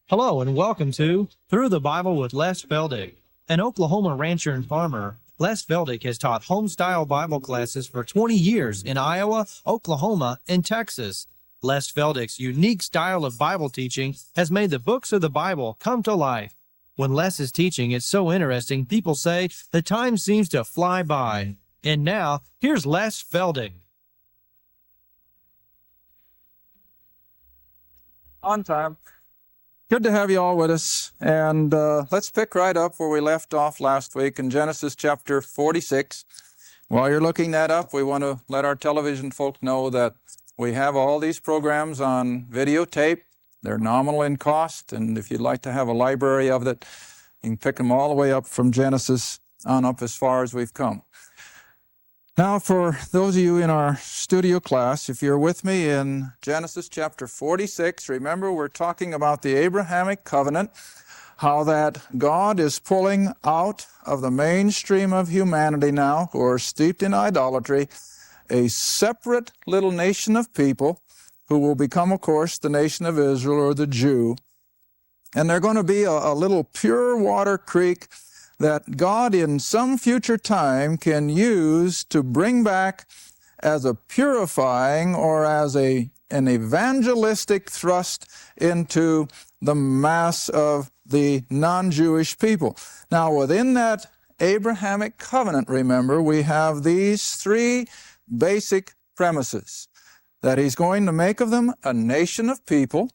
Hello and welcome to Through the Bible with Les Feldick. An Oklahoma rancher and farmer, Les Feldick has taught home-style Bible classes for 20 years in Iowa, Oklahoma, and Texas. Les Feldick's unique style of Bible teaching has made the books of the Bible come to life. When Les is teaching, it's so interesting, people say the time seems to fly by. And now, here's Les Feldick. On time. Good to have you all with us, and let's pick right up where we left off last week in Genesis chapter 46. While you're looking that up, we want to let our television folk know that we have all these programs on videotape. They're nominal in cost, and if you'd like to have a library of it, you can pick them all the way up from Genesis on up as far as we've come. Now, for those of you in our studio class, if you're with me in Genesis chapter 46, remember we're talking about the Abrahamic Covenant, how that God is pulling out of the mainstream of humanity now, who are steeped in idolatry, a separate little nation of people who will become, of course, the nation of Israel or the Jew. And they're going to be a little pure water creek that God in some future time can use to bring back as a purifying or as an evangelistic thrust into the mass of the non-Jewish people. Now, within that Abrahamic covenant, remember, we have these three basic premises: that he's going to make of them a nation of people,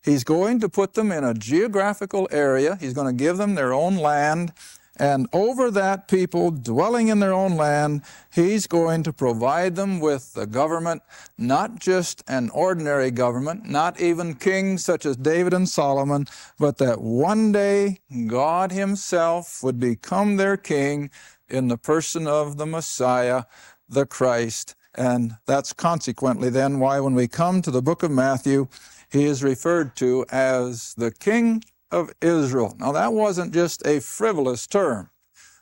he's going to put them in a geographical area, he's going to give them their own land, and over that people dwelling in their own land, he's going to provide them with the government, not just an ordinary government, not even kings such as David and Solomon, but that one day God himself would become their king in the person of the Messiah, the Christ. And that's consequently then why when we come to the book of Matthew, he is referred to as the King of Israel. Now, that wasn't just a frivolous term.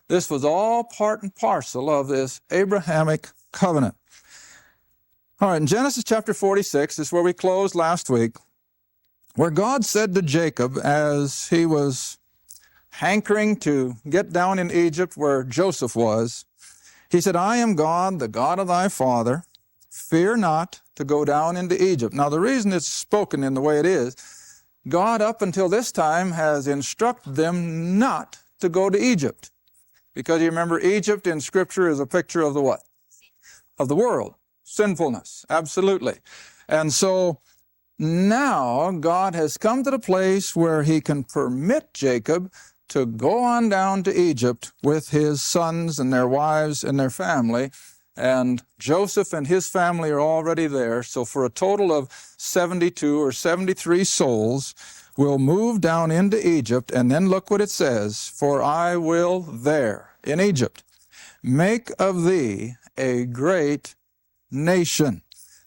This was all part and parcel of this Abrahamic covenant. All right, in Genesis chapter 46 is where we closed last week, where God said to Jacob as he was hankering to get down in Egypt where Joseph was, he said, "I am God, the God of thy father. Fear not to go down into Egypt." Now, the reason it's spoken in the way it is, God up until this time has instructed them not to go to Egypt. Because you remember, Egypt in Scripture is a picture of the what? Of the world. Sinfulness. Absolutely. And so now God has come to the place where he can permit Jacob to go on down to Egypt with his sons and their wives and their family. And Joseph and his family are already there. So for a total of 72 or 73 souls will move down into Egypt. And then look what it says: "For I will there," in Egypt, "make of thee a great nation."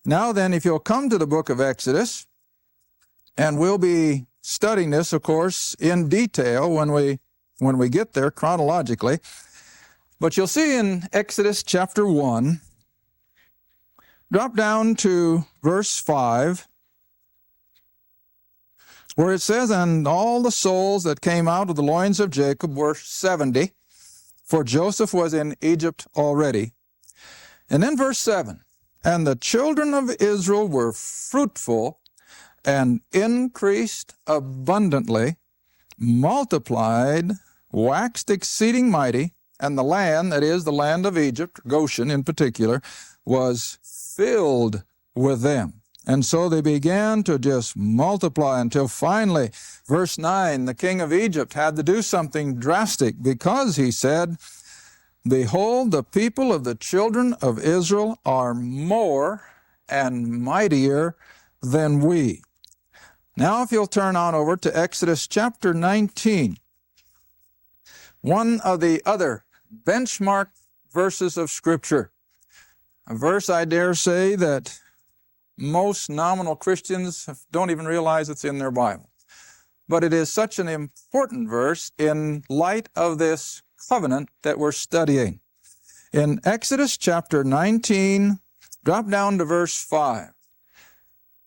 Now then, if you'll come to the book of Exodus, and we'll be studying this, of course, in detail when we get there chronologically. But you'll see in Exodus chapter 1, drop down to verse 5, where it says, "And all the souls that came out of the loins of Jacob were 70, for Joseph was in Egypt already." And then verse 7, "And the children of Israel were fruitful and increased abundantly, multiplied, waxed exceeding mighty, and the land," that is, the land of Egypt, Goshen in particular, "was filled with them." And so they began to just multiply until finally, verse 9, the king of Egypt had to do something drastic because he said, "Behold, the people of the children of Israel are more and mightier than we." Now, if you'll turn on over to Exodus chapter 19, one of the other benchmark verses of Scripture, a verse I dare say that most nominal Christians don't even realize it's in their Bible. But it is such an important verse in light of this covenant that we're studying. In Exodus chapter 19, drop down to verse 5.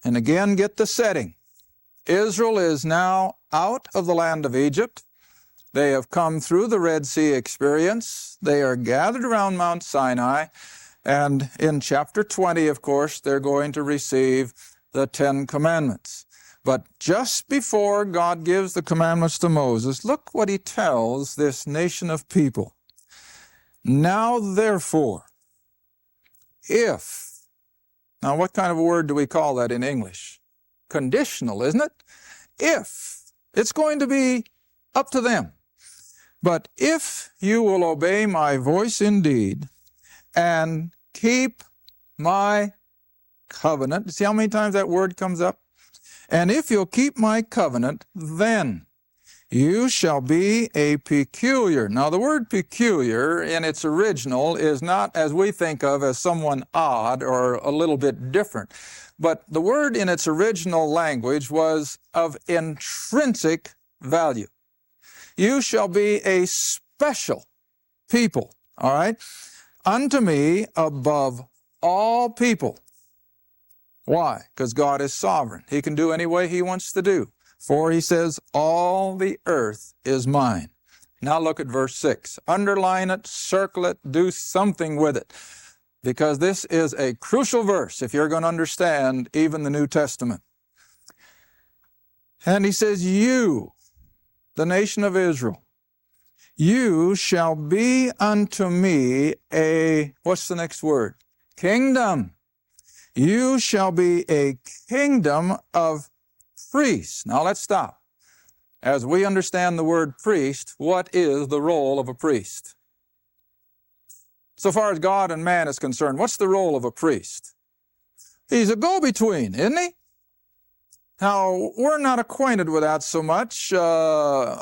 And again, get the setting. Israel is now out of the land of Egypt. They have come through the Red Sea experience. They are gathered around Mount Sinai. And in chapter 20, of course, they're going to receive the 10 commandments. But just before God gives the commandments to Moses, look what he tells this nation of people. Now, therefore, if. Now, what kind of a word do we call that in English? Conditional, isn't it? If. It's going to be up to them. But if you will obey my voice indeed and keep my covenant, see how many times that word comes up? And if you'll keep my covenant, then you shall be a peculiar. Now, the word peculiar in its original is not as we think of as someone odd or a little bit different. But the word in its original language was of intrinsic value. You shall be a special people, all right? Unto me above all people. Why? Because God is sovereign. He can do any way he wants to do. For he says, all the earth is mine. Now look at verse 6. Underline it, circle it, do something with it. Because this is a crucial verse if you're going to understand even the New Testament. And he says, you, the nation of Israel, you shall be unto me a, what's the next word? Kingdom. You shall be a kingdom of priests. Now let's stop. As we understand the word priest, what is the role of a priest? So far as God and man is concerned, what's the role of a priest? He's a go-between, isn't he? Now, we're not acquainted with that so much,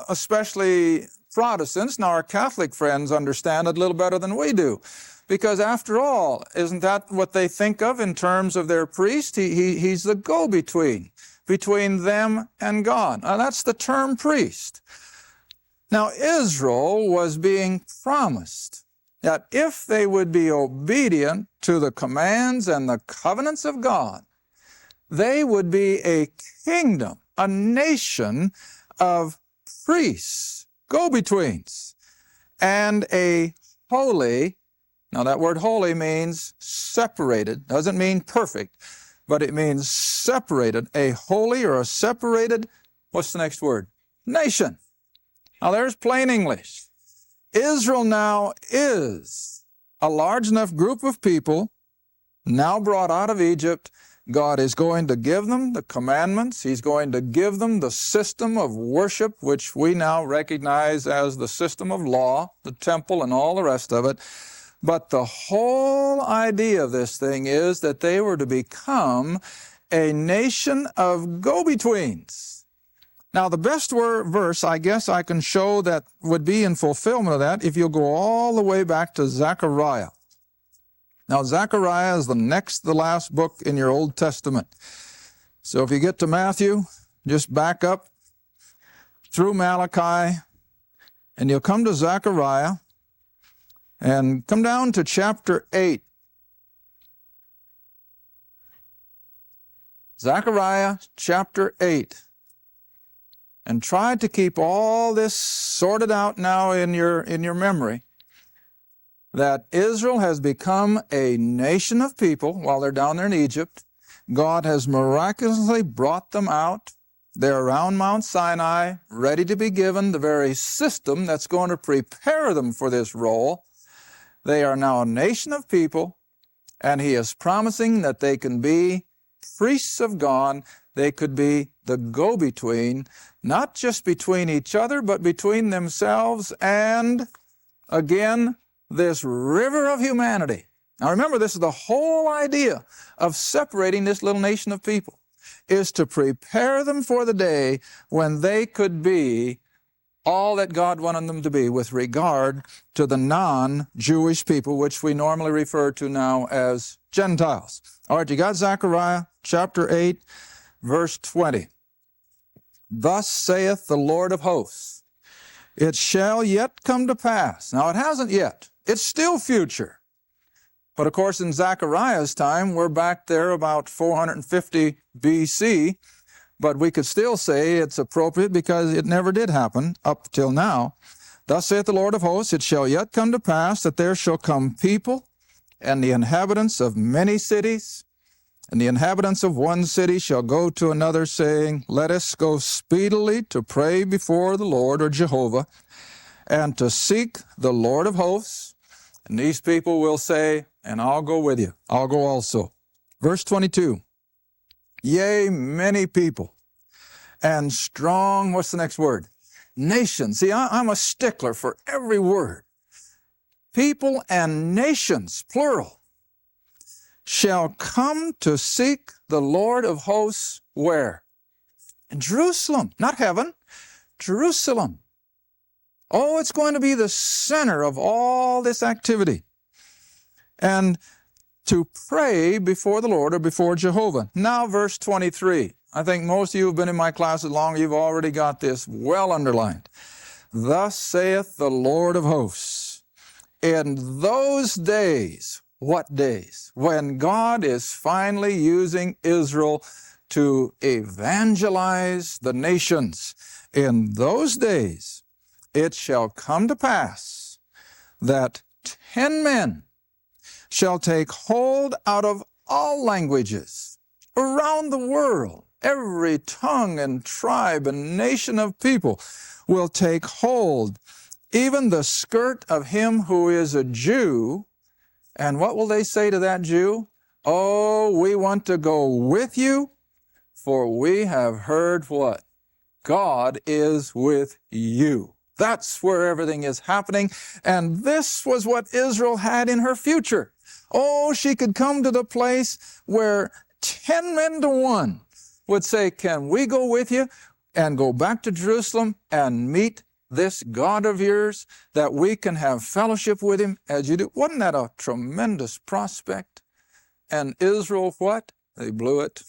especially Protestants. Now, our Catholic friends understand it a little better than we do. Because after all, isn't that what they think of in terms of their priest? He's the go-between, between them and God. Now, that's the term priest. Now, Israel was being promised that if they would be obedient to the commands and the covenants of God, they would be a kingdom, a nation of priests, go-betweens, and a holy. Now that word holy means separated, doesn't mean perfect, but it means separated, a holy or a separated, what's the next word? Nation. Now there's plain English. Israel now is a large enough group of people now brought out of Egypt. God is going to give them the commandments. He's going to give them the system of worship, which we now recognize as the system of law, the temple and all the rest of it. But the whole idea of this thing is that they were to become a nation of go-betweens. Now, the best verse I guess I can show that would be in fulfillment of that if you'll go all the way back to Zechariah. Now, Zechariah is the last book in your Old Testament. So if you get to Matthew, just back up through Malachi, and you'll come to Zechariah, and come down to chapter 8. Zechariah chapter 8. And try to keep all this sorted out now in your memory. That Israel has become a nation of people while they're down there in Egypt. God has miraculously brought them out. They're around Mount Sinai, ready to be given the very system that's going to prepare them for this role. They are now a nation of people, and he is promising that they can be priests of God. They could be the go-between, not just between each other, but between themselves and, again, this river of humanity. Now remember, this is the whole idea of separating this little nation of people, is to prepare them for the day when they could be all that God wanted them to be with regard to the non-Jewish people, which we normally refer to now as Gentiles. All right, you got Zechariah chapter 8, verse 20. Thus saith the Lord of hosts, it shall yet come to pass. Now it hasn't yet. It's still future. But of course in Zechariah's time, we're back there about 450 BC. but we could still say it's appropriate because it never did happen up till now. Thus saith the Lord of hosts, it shall yet come to pass that there shall come people and the inhabitants of many cities, and the inhabitants of one city shall go to another, saying, let us go speedily to pray before the Lord, or Jehovah, and to seek the Lord of hosts. And these people will say, and I'll go with you. I'll go also. Verse 22, yea, many people, and strong, what's the next word? Nations. See, I'm a stickler for every word. People and nations, plural, shall come to seek the Lord of hosts, where? In Jerusalem, not heaven, Jerusalem. Oh, it's going to be the center of all this activity. And to pray before the Lord, or before Jehovah. Now, verse 23. I think most of you have been in my classes long. You've already got this well underlined. Thus saith the Lord of hosts, in those days, what days? When God is finally using Israel to evangelize the nations. In those days, it shall come to pass that 10 men shall take hold out of all languages around the world. Every tongue and tribe and nation of people will take hold, even the skirt of him who is a Jew. And what will they say to that Jew? Oh, we want to go with you, for we have heard what? God is with you. That's where everything is happening. And this was what Israel had in her future. Oh, she could come to the place where 10 men to 1 would say, can we go with you and go back to Jerusalem and meet this God of yours, that we can have fellowship with him as you do? Wasn't that a tremendous prospect? And Israel, what? They blew it.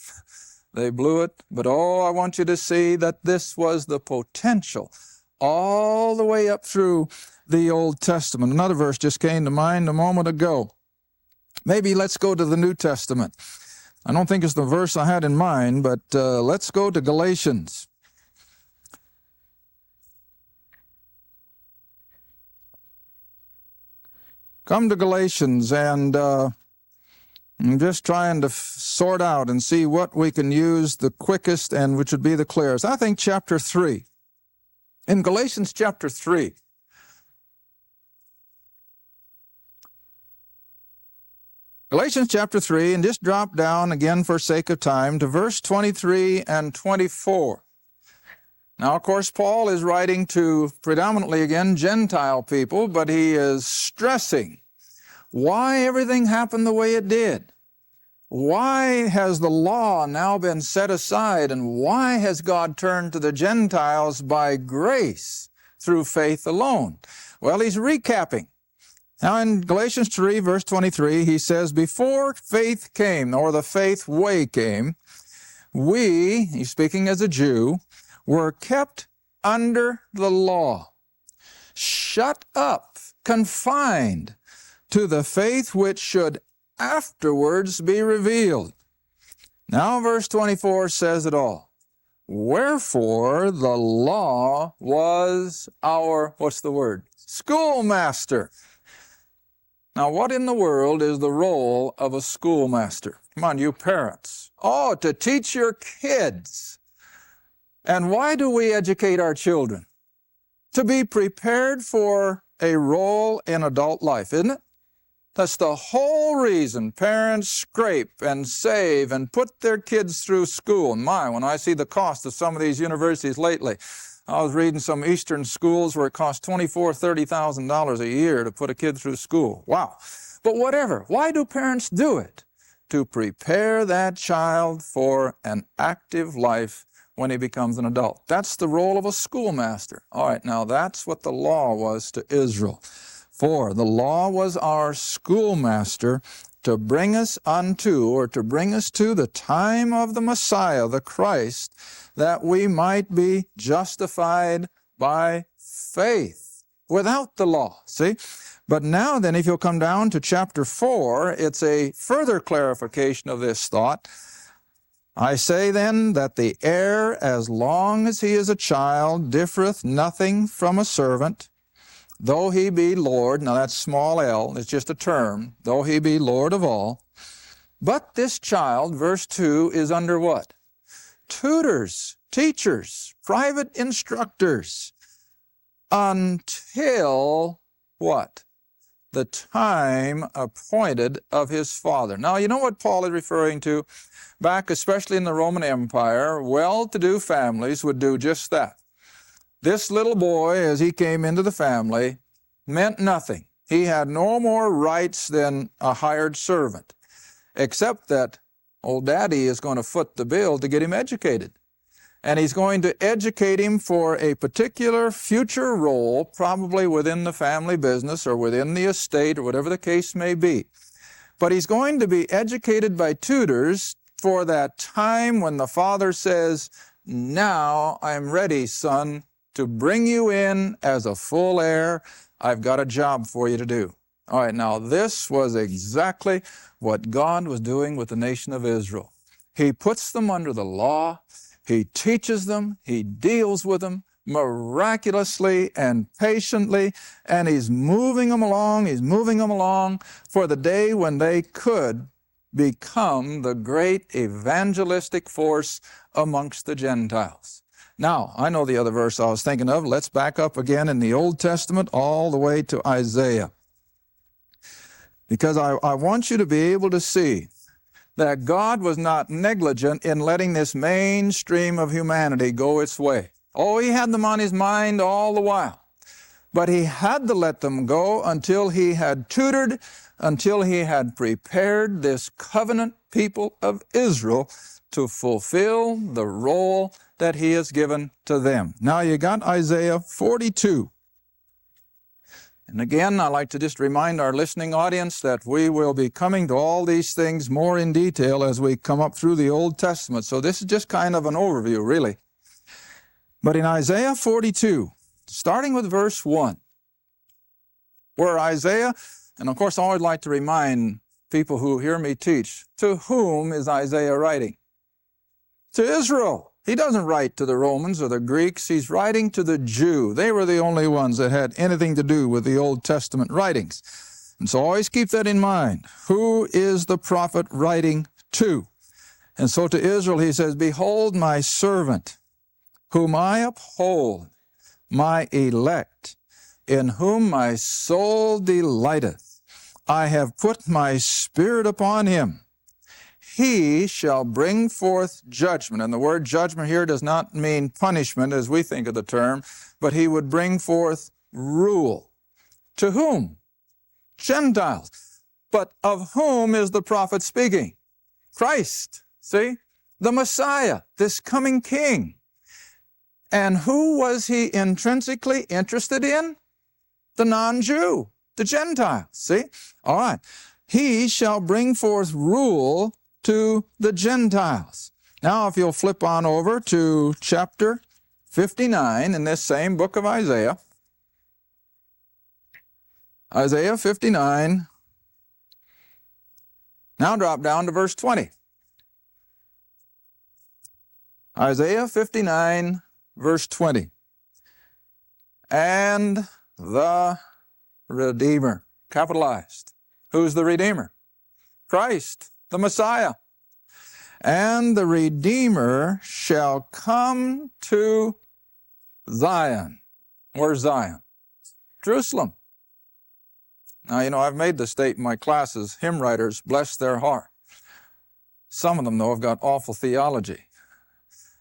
They blew it. But oh, I want you to see that this was the potential all the way up through the Old Testament. Another verse just came to mind a moment ago. Maybe let's go to the New Testament. I don't think it's the verse I had in mind, but let's go to Galatians. Come to Galatians, and I'm just trying to sort out and see what we can use the quickest and which would be the clearest. I think chapter 3. In Galatians chapter 3, Galatians chapter 3, and just drop down again for sake of time to verse 23 and 24. Now, of course, Paul is writing to predominantly, again, Gentile people, but he is stressing why everything happened the way it did. Why has the law now been set aside, and why has God turned to the Gentiles by grace through faith alone? Well, he's recapping. Now in Galatians 3, verse 23, he says, before faith came, or the faith way came, we, he's speaking as a Jew, were kept under the law, shut up, confined to the faith which should afterwards be revealed. Now verse 24 says it all. Wherefore the law was our, what's the word? Schoolmaster. Now, what in the world is the role of a schoolmaster? Come on, you parents. Oh, to teach your kids. And why do we educate our children? To be prepared for a role in adult life, isn't it? That's the whole reason parents scrape and save and put their kids through school. And my, when I see the cost of some of these universities lately, I was reading some Eastern schools where it costs $24,000, $30,000 a year to put a kid through school. Wow. But whatever. Why do parents do it? To prepare that child for an active life when he becomes an adult. That's the role of a schoolmaster. All right, now that's what the law was to Israel. For the law was our schoolmaster to bring us unto, or to bring us to the time of the Messiah, the Christ, that we might be justified by faith without the law. See? But now then, if you'll come down to chapter 4, it's a further clarification of this thought. I say then that the heir, as long as he is a child, differeth nothing from a servant, though he be Lord. Now that's small l, it's just a term, though he be Lord of all. But this child, verse 2, is under what? Tutors, teachers, private instructors, until what? The time appointed of his father. Now, you know what Paul is referring to? Back, especially in the Roman Empire, well-to-do families would do just that. This little boy, as he came into the family, meant nothing. He had no more rights than a hired servant, except that old daddy is going to foot the bill to get him educated. And he's going to educate him for a particular future role, probably within the family business or within the estate or whatever the case may be. But he's going to be educated by tutors for that time when the father says, now I'm ready, son, to bring you in as a full heir. I've got a job for you to do. All right, now this was exactly what God was doing with the nation of Israel. He puts them under the law. He teaches them, he deals with them miraculously and patiently, and he's moving them along for the day when they could become the great evangelistic force amongst the Gentiles. Now, I know the other verse I was thinking of. Let's back up again in the Old Testament all the way to Isaiah. Because I want you to be able to see that God was not negligent in letting this mainstream of humanity go its way. Oh, he had them on his mind all the while. But he had to let them go until he had tutored, until he had prepared this covenant people of Israel to fulfill the role that he has given to them. Now you got Isaiah 42. And again, I'd like to just remind our listening audience that we will be coming to all these things more in detail as we come up through the Old Testament. So this is just kind of an overview, really. But in Isaiah 42, starting with verse 1, where Isaiah, and of course I always like to remind people who hear me teach, to whom is Isaiah writing? To Israel. He doesn't write to the Romans or the Greeks. He's writing to the Jew. They were the only ones that had anything to do with the Old Testament writings. And so always keep that in mind. Who is the prophet writing to? And so to Israel he says, behold my servant, whom I uphold, my elect, in whom my soul delighteth. I have put my spirit upon him. He shall bring forth judgment. And the word judgment here does not mean punishment as we think of the term, but he would bring forth rule. To whom? Gentiles. But of whom is the prophet speaking? Christ. See? The Messiah, this coming king. And who was he intrinsically interested in? The non-Jew, the Gentile. See? All right. He shall bring forth rule to the Gentiles. Now, if you'll flip on over to chapter 59 in this same book of Isaiah. Isaiah 59. Now drop down to verse 20. Isaiah 59, verse 20. And the Redeemer, capitalized. Who's the Redeemer? Christ, the Messiah. And the Redeemer shall come to Zion. Where's Zion? Jerusalem. Now, you know, I've made the state in my classes, hymn writers, bless their heart. Some of them, though, have got awful theology.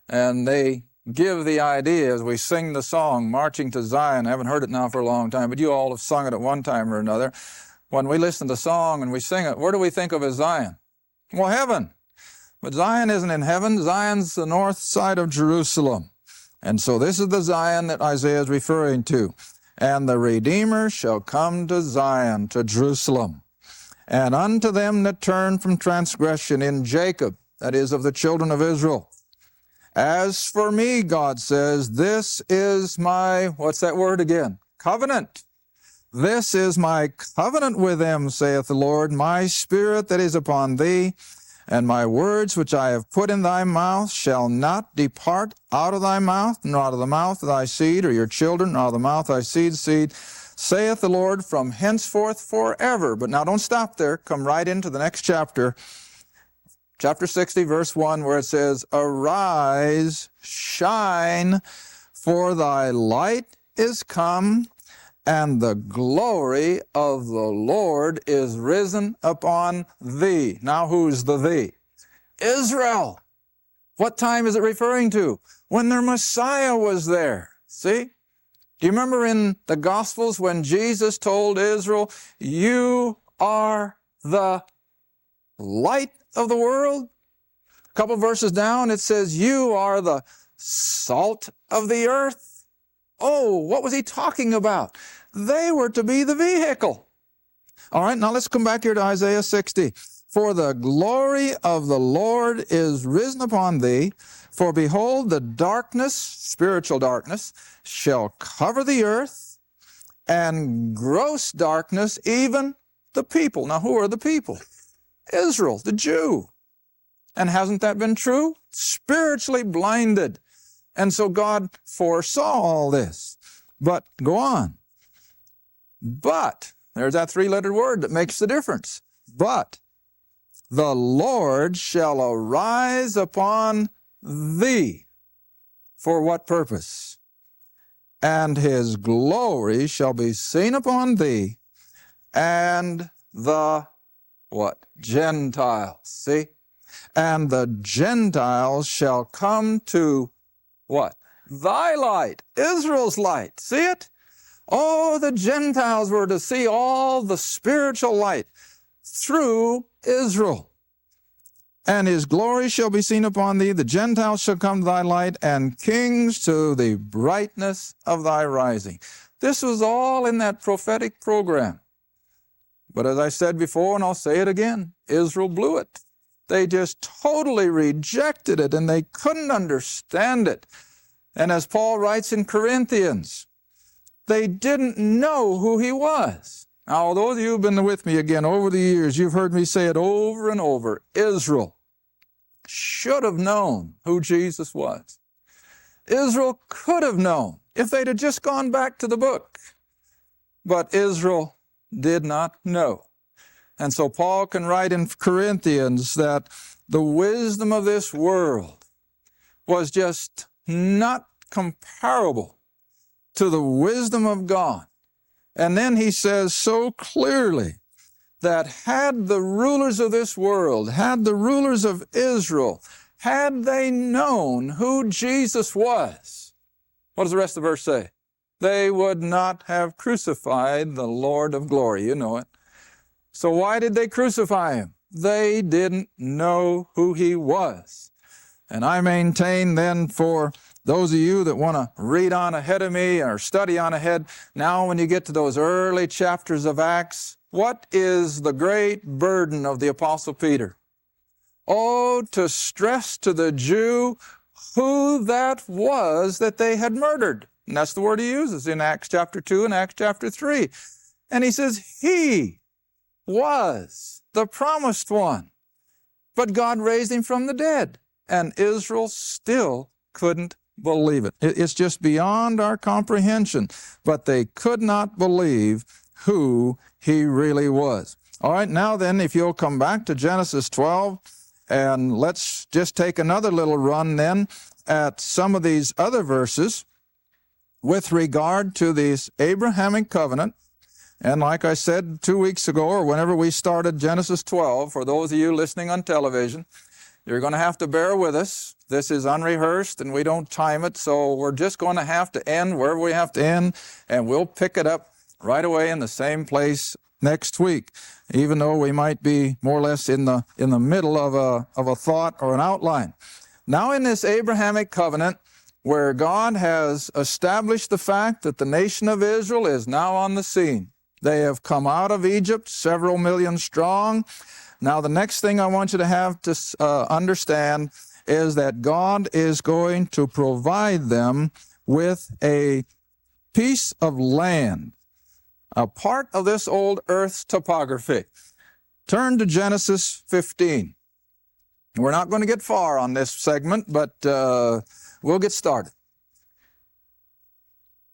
And they give the idea as we sing the song, Marching to Zion. I haven't heard it now for a long time, but you all have sung it at one time or another. When we listen to the song and we sing it, where do we think of as Zion? Well, heaven. But Zion isn't in heaven. Zion's the north side of Jerusalem. And so this is the Zion that Isaiah is referring to. And the Redeemer shall come to Zion, to Jerusalem. And unto them that turn from transgression in Jacob, that is, of the children of Israel. As for me, God says, this is my, what's that word again? Covenant. This is my covenant with them, saith the Lord, my spirit that is upon thee, And my words which I have put in thy mouth shall not depart out of thy mouth, nor out of the mouth of thy seed or your children, nor out of the mouth of thy seed's seed, saith the Lord, from henceforth forever. But now don't stop there. Come right into the next chapter, chapter 60, verse 1, where it says, Arise, shine, for thy light is come, and the glory of the Lord is risen upon thee. Now who's the thee? Israel. What time is it referring to? When their Messiah was there. See? Do you remember in the Gospels when Jesus told Israel, you are the light of the world? A couple verses down it says, you are the salt of the earth. Oh, what was he talking about? They were to be the vehicle. All right, now let's come back here to Isaiah 60. For the glory of the Lord is risen upon thee, for behold, the darkness, spiritual darkness, shall cover the earth, and gross darkness even the people. Now, who are the people? Israel, the Jew. And hasn't that been true? Spiritually blinded. And so God foresaw all this. But, go on. But, there's that three-lettered word that makes the difference. But, the Lord shall arise upon thee. For what purpose? And his glory shall be seen upon thee, and the, what? Gentiles. See? And the Gentiles shall come to, what? Thy light, Israel's light. See it? Oh, the Gentiles were to see all the spiritual light through Israel. And his glory shall be seen upon thee, the Gentiles shall come to thy light, and kings to the brightness of thy rising. This was all in that prophetic program. But as I said before, and I'll say it again, Israel blew it. They just totally rejected it, and they couldn't understand it. And as Paul writes in Corinthians, they didn't know who he was. Now, those of you who've been with me again over the years, you've heard me say it over and over. Israel should have known who Jesus was. Israel could have known if they'd have just gone back to the book. But Israel did not know. And so Paul can write in Corinthians that the wisdom of this world was just not comparable to the wisdom of God. And then he says so clearly that had the rulers of this world, had the rulers of Israel, had they known who Jesus was, what does the rest of the verse say? They would not have crucified the Lord of glory. You know it. So why did they crucify him? They didn't know who he was. And I maintain then, for those of you that want to read on ahead of me or study on ahead, now when you get to those early chapters of Acts, what is the great burden of the Apostle Peter? Oh, to stress to the Jew who that was that they had murdered. And that's the word he uses in Acts chapter 2 and Acts chapter 3. And he says, he was the promised one. But God raised him from the dead. And Israel still couldn't believe it. It's just beyond our comprehension. But they could not believe who he really was. All right, now then, if you'll come back to Genesis 12, and let's just take another little run then at some of these other verses with regard to this Abrahamic Covenant. And like I said 2 weeks ago, or whenever we started Genesis 12, for those of you listening on television, you're going to have to bear with us. This is unrehearsed, and we don't time it, so we're just going to have to end wherever we have to end, and we'll pick it up right away in the same place next week, even though we might be more or less in the middle of a thought or an outline. Now in this Abrahamic Covenant, where God has established the fact that the nation of Israel is now on the scene. They have come out of Egypt, several million strong. Now the next thing I want you to have to understand is that God is going to provide them with a piece of land, a part of this old earth's topography. Turn to Genesis 15. We're not going to get far on this segment, but we'll get started.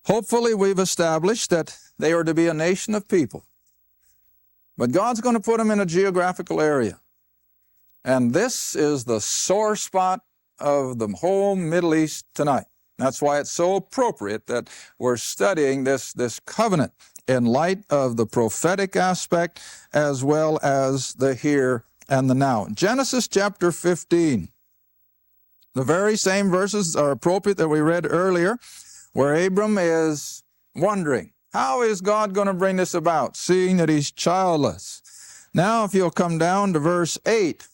Hopefully we've established that they are to be a nation of people. But God's going to put them in a geographical area. And this is the sore spot of the whole Middle East tonight. That's why it's so appropriate that we're studying this covenant in light of the prophetic aspect as well as the here and the now. Genesis chapter 15. The very same verses are appropriate that we read earlier, where Abram is wondering, how is God going to bring this about, seeing that he's childless? Now, if you'll come down to verse 8.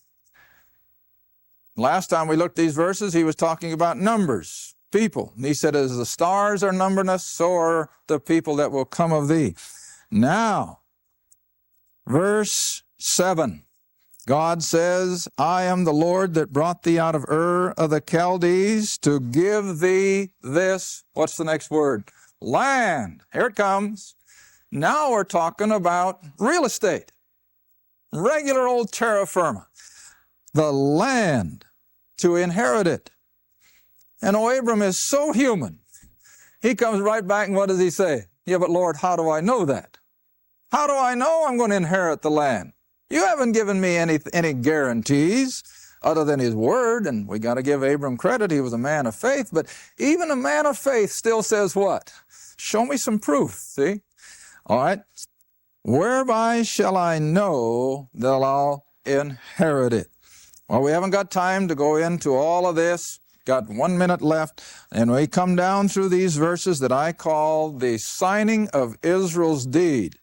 Last time we looked at these verses, he was talking about numbers, people. And he said, as the stars are numberless, so are the people that will come of thee. Now, verse 7. God says, I am the Lord that brought thee out of Ur of the Chaldees to give thee this, what's the next word? Land. Here it comes. Now we're talking about real estate. Regular old terra firma. The land to inherit it. And Abram is so human. He comes right back and what does he say? Yeah, but Lord, how do I know that? How do I know I'm going to inherit the land? You haven't given me any guarantees other than his word, and we got to give Abram credit. He was a man of faith, but even a man of faith still says what? Show me some proof, see? All right. Whereby shall I know that I'll inherit it? Well, we haven't got time to go into all of this. Got 1 minute left, and we come down through these verses that I call the signing of Israel's deed.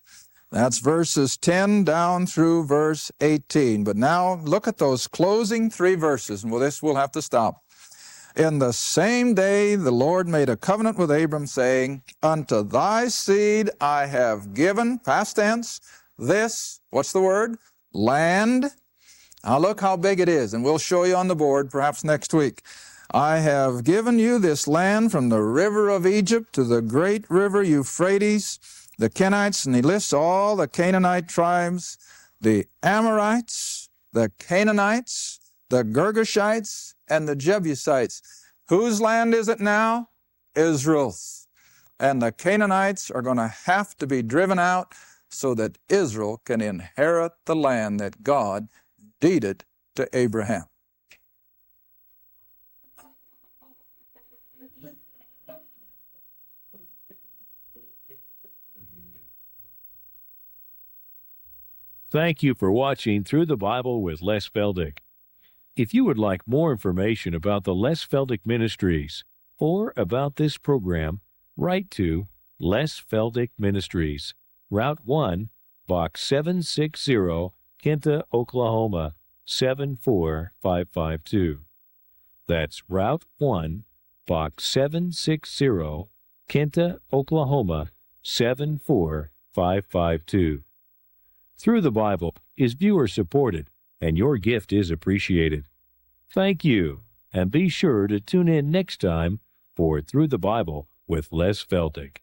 That's verses 10 down through verse 18. But now look at those closing 3 verses, and with this we'll have to stop. In the same day the Lord made a covenant with Abram, saying, unto thy seed I have given, past tense, this, what's the word? Land. Now look how big it is, and we'll show you on the board perhaps next week. I have given you this land from the river of Egypt to the great river Euphrates, the Kenites, and he lists all the Canaanite tribes, the Amorites, the Canaanites, the Girgashites, and the Jebusites. Whose land is it now? Israel's. And the Canaanites are going to have to be driven out so that Israel can inherit the land that God deeded to Abraham. Thank you for watching Through the Bible with Les Feldick. If you would like more information about the Les Feldick Ministries or about this program, write to Les Feldick Ministries, Route 1, Box 760, Kinta, Oklahoma, 74552. That's Route 1, Box 760, Kinta, Oklahoma, 74552. Through the Bible is viewer-supported, and your gift is appreciated. Thank you, and be sure to tune in next time for Through the Bible with Les Feldick.